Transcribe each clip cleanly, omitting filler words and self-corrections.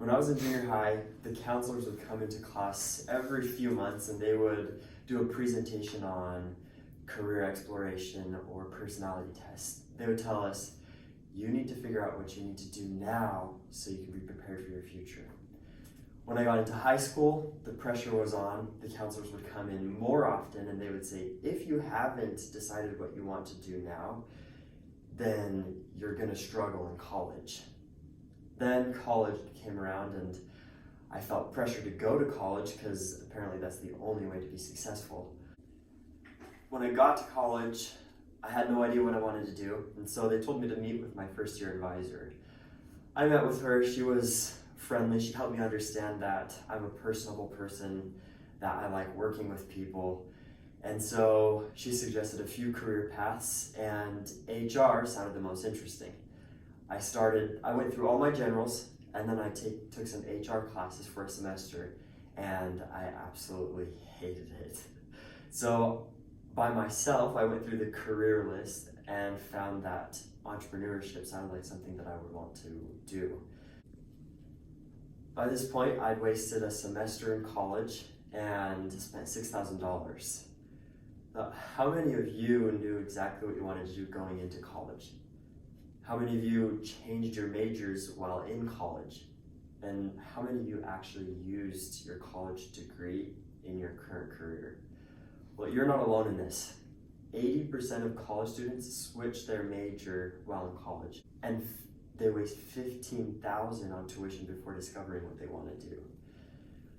When I was in junior high, the counselors would come into class every few months and they would do a presentation on career exploration or personality tests. They would tell us, you need to figure out what you need to do now so you can be prepared for your future. When I got into high school, the pressure was on. The counselors would come in more often and they would say, if you haven't decided what you want to do now, then you're gonna struggle in college. Then college came around and I felt pressure to go to college because apparently that's the only way to be successful. When I got to college, I had no idea what I wanted to do, and so they told me to meet with my first year advisor. I met with her. She was friendly. She helped me understand that I'm a personable person, that I like working with people. And so she suggested a few career paths, and HR sounded the most interesting. I went through all my generals, and then I took some HR classes for a semester, and I absolutely hated it. So by myself, I went through the career list and found that entrepreneurship sounded like something that I would want to do. By this point, I'd wasted a semester in college and spent $6,000. How many of you knew exactly what you wanted to do going into college? How many of you changed your majors while in college? And how many of you actually used your college degree in your current career? Well, you're not alone in this. 80% of college students switch their major while in college, and they waste $15,000 on tuition before discovering what they want to do.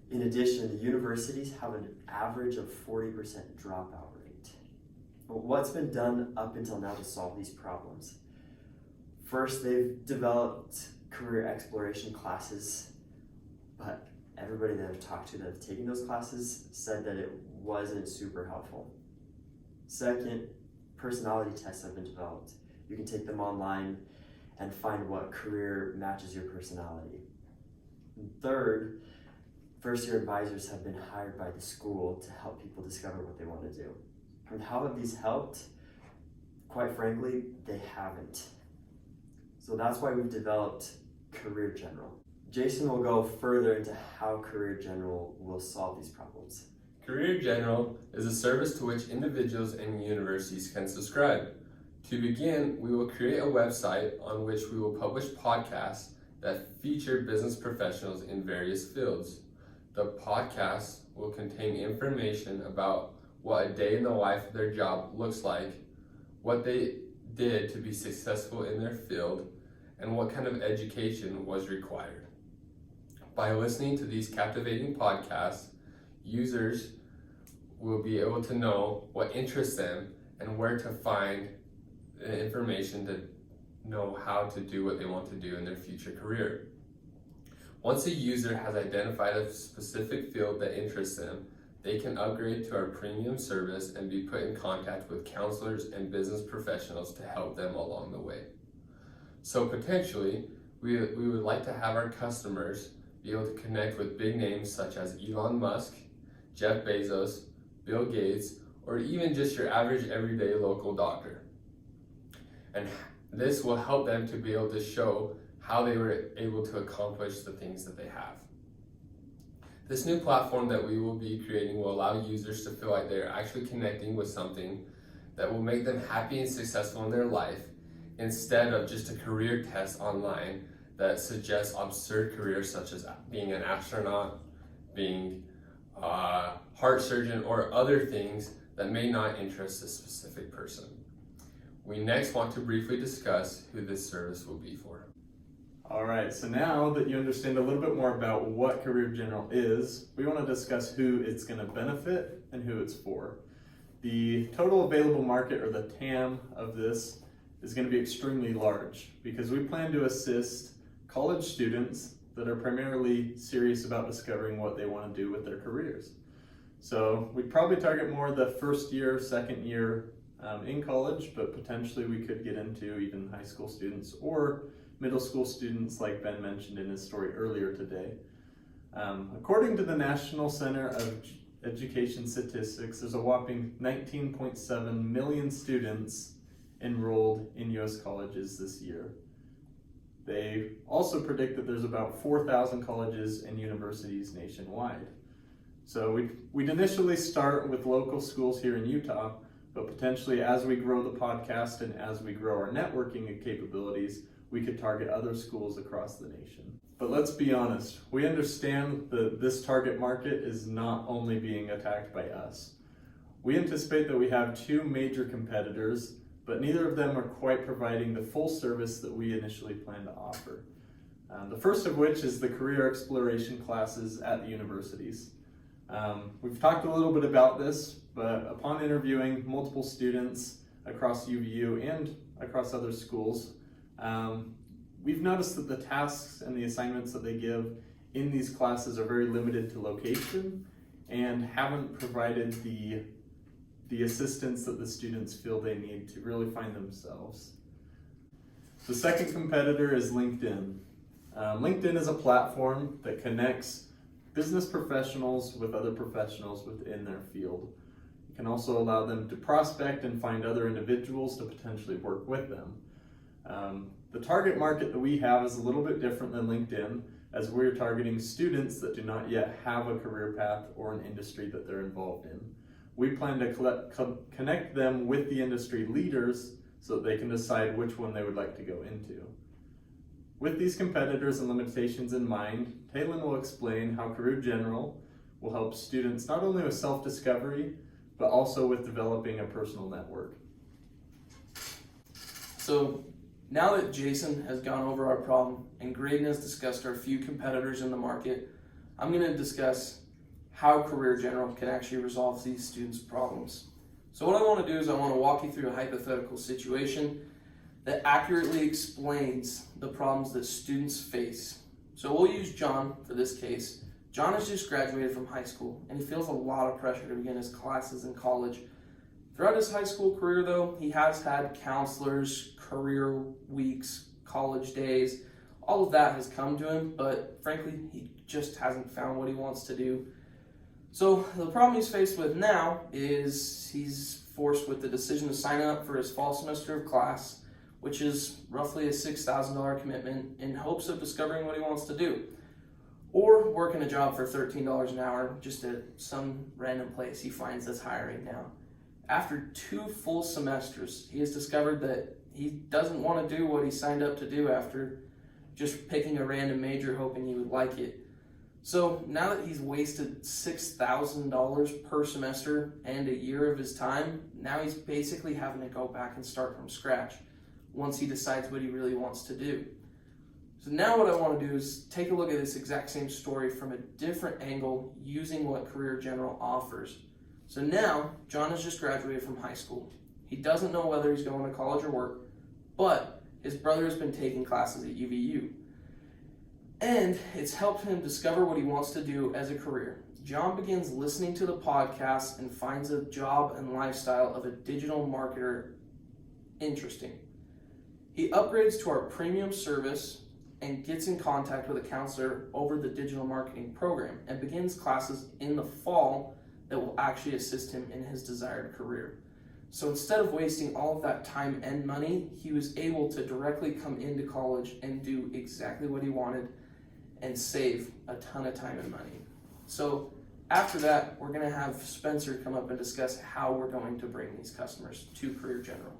In addition, the universities have an average of 40% dropout rate. But what's been done up until now to solve these problems? First, they've developed career exploration classes, but everybody that I've talked to that have taken those classes said that it wasn't super helpful. Second, personality tests have been developed. You can take them online and find what career matches your personality. And third, first-year advisors have been hired by the school to help people discover what they want to do. And how have these helped? Quite frankly, they haven't. So that's why we've developed Career General. Jason will go further into how Career General will solve these problems. Career General is a service to which individuals and universities can subscribe. To begin, we will create a website on which we will publish podcasts that feature business professionals in various fields. The podcasts will contain information about what a day in the life of their job looks like, what they did to be successful in their field, and what kind of education was required. By listening to these captivating podcasts, users will be able to know what interests them and where to find the information to know how to do what they want to do in their future career. Once a user has identified a specific field that interests them, they can upgrade to our premium service and be put in contact with counselors and business professionals to help them along the way. So potentially, we would like to have our customers be able to connect with big names such as Elon Musk, Jeff Bezos, Bill Gates, or even just your average everyday local doctor. And this will help them to be able to show how they were able to accomplish the things that they have. This new platform that we will be creating will allow users to feel like they're actually connecting with something that will make them happy and successful in their life, instead of just a career test online that suggests absurd careers such as being an astronaut, being a heart surgeon, or other things that may not interest a specific person. We next want to briefly discuss who this service will be for. All right, so now that you understand a little bit more about what Career General is, we want to discuss who it's going to benefit and who it's for. The total available market, or the TAM, of this is going to be extremely large because we plan to assist college students that are primarily serious about discovering what they want to do with their careers. So we'd probably target more the first year, second year in college, but potentially we could get into even high school students or middle school students like Ben mentioned in his story earlier today. According to the National Center of Education Statistics, there's a whopping 19.7 million students enrolled in U.S. colleges this year. They also predict that there's about 4,000 colleges and universities nationwide. So we'd initially start with local schools here in Utah, but potentially as we grow the podcast and as we grow our networking capabilities, we could target other schools across the nation. But let's be honest, we understand that this target market is not only being attacked by us. We anticipate that we have two major competitors, but neither of them are quite providing the full service that we initially planned to offer. The first of which is the career exploration classes at the universities. We've talked a little bit about this, but upon interviewing multiple students across UVU and across other schools, we've noticed that the tasks and the assignments that they give in these classes are very limited to location and haven't provided the assistance that the students feel they need to really find themselves. The second competitor is LinkedIn. LinkedIn is a platform that connects business professionals with other professionals within their field. It can also allow them to prospect and find other individuals to potentially work with them. The target market that we have is a little bit different than LinkedIn, as we're targeting students that do not yet have a career path or an industry that they're involved in. We plan to connect them with the industry leaders so that they can decide which one they would like to go into. With these competitors and limitations in mind, Taylin will explain how Career General will help students not only with self-discovery, but also with developing a personal network. So now that Jason has gone over our problem and Graydon has discussed our few competitors in the market, I'm going to discuss how Career General can actually resolve these students' problems. So what I want to do is I want to walk you through a hypothetical situation that accurately explains the problems that students face. So we'll use John for this case. John has just graduated from high school and he feels a lot of pressure to begin his classes in college. Throughout his high school career though, he has had counselors, career weeks, college days, all of that has come to him, but frankly, he just hasn't found what he wants to do. So the problem he's faced with now is he's forced with the decision to sign up for his fall semester of class, which is roughly a $6,000 commitment, in hopes of discovering what he wants to do. Or working a job for $13 an hour just at some random place he finds that's hiring now. After 2 full semesters, he has discovered that he doesn't want to do what he signed up to do after just picking a random major hoping he would like it. So now that he's wasted $6,000 per semester and a year of his time, now he's basically having to go back and start from scratch once he decides what he really wants to do. So now what I want to do is take a look at this exact same story from a different angle using what Career General offers. So now, John has just graduated from high school. He doesn't know whether he's going to college or work, but his brother has been taking classes at UVU. And it's helped him discover what he wants to do as a career. John begins listening to the podcast and finds a job and lifestyle of a digital marketer interesting. He upgrades to our premium service and gets in contact with a counselor over the digital marketing program and begins classes in the fall that will actually assist him in his desired career. So instead of wasting all of that time and money, he was able to directly come into college and do exactly what he wanted and save a ton of time and money. So after that, we're going to have Spencer come up and discuss how we're going to bring these customers to Career General.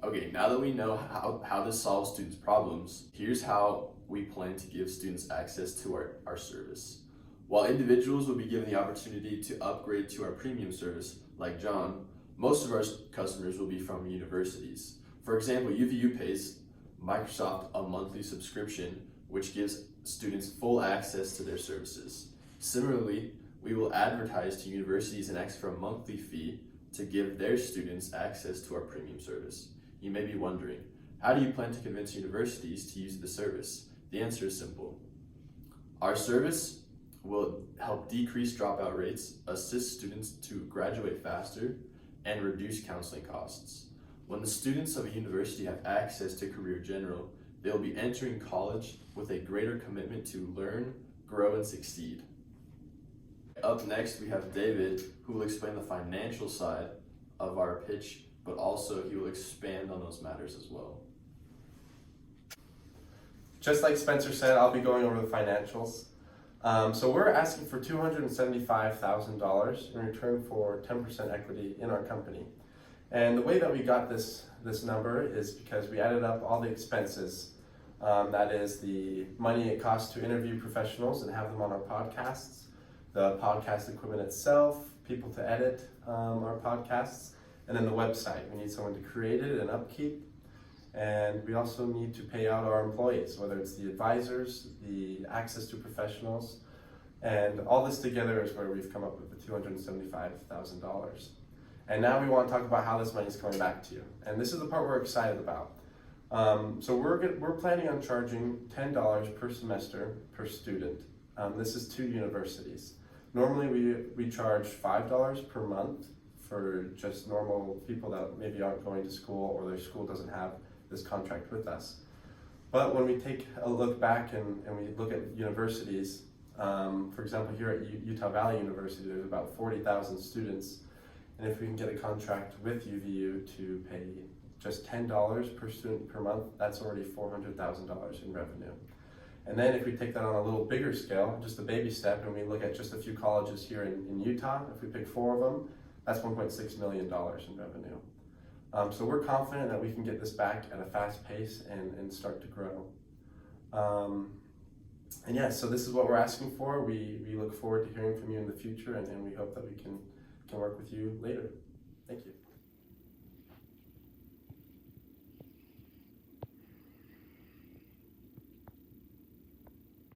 Okay, now that we know how this solves students' problems, here's how we plan to give students access to our service. While individuals will be given the opportunity to upgrade to our premium service, like John, most of our customers will be from universities. For example, UVU pays Microsoft a monthly subscription, which gives students full access to their services. Similarly, we will advertise to universities and ask for a monthly fee to give their students access to our premium service. You may be wondering, how do you plan to convince universities to use the service? The answer is simple. Our service will help decrease dropout rates, assist students to graduate faster, and reduce counseling costs. When the students of a university have access to Career General, they will be entering college with a greater commitment to learn, grow, and succeed. Up next, we have David, who will explain the financial side of our pitch, but also he will expand on those matters as well. just like Spencer said, I'll be going over the financials. So we're asking for $275,000 in return for 10% equity in our company. And the way that we got this number is because we added up all the expenses. That is the money it costs to interview professionals and have them on our podcasts, the podcast equipment itself, people to edit our podcasts, and then the website. We need someone to create it and upkeep. And we also need to pay out our employees, whether it's the advisors, the access to professionals, and all this together is where we've come up with the $275,000. And now we want to talk about how this money is coming back to you. And this is the part we're excited about. So we're planning on charging $10 per semester per student. This is 2 universities. Normally we charge $5 per month for just normal people that maybe aren't going to school or their school doesn't have this contract with us. But when we take a look back and we look at universities, for example, here at Utah Valley University, there's about 40,000 students. And if we can get a contract with UVU to pay just $10 per student per month, that's already $400,000 in revenue. And then if we take that on a little bigger scale, just a baby step, and we look at just a few colleges here in Utah, if we pick 4 of them, that's $1.6 million in revenue. So we're confident that we can get this back at a fast pace and start to grow. And yeah, so this is what we're asking for. We look forward to hearing from you in the future, and we hope that we can work with you later. Thank you.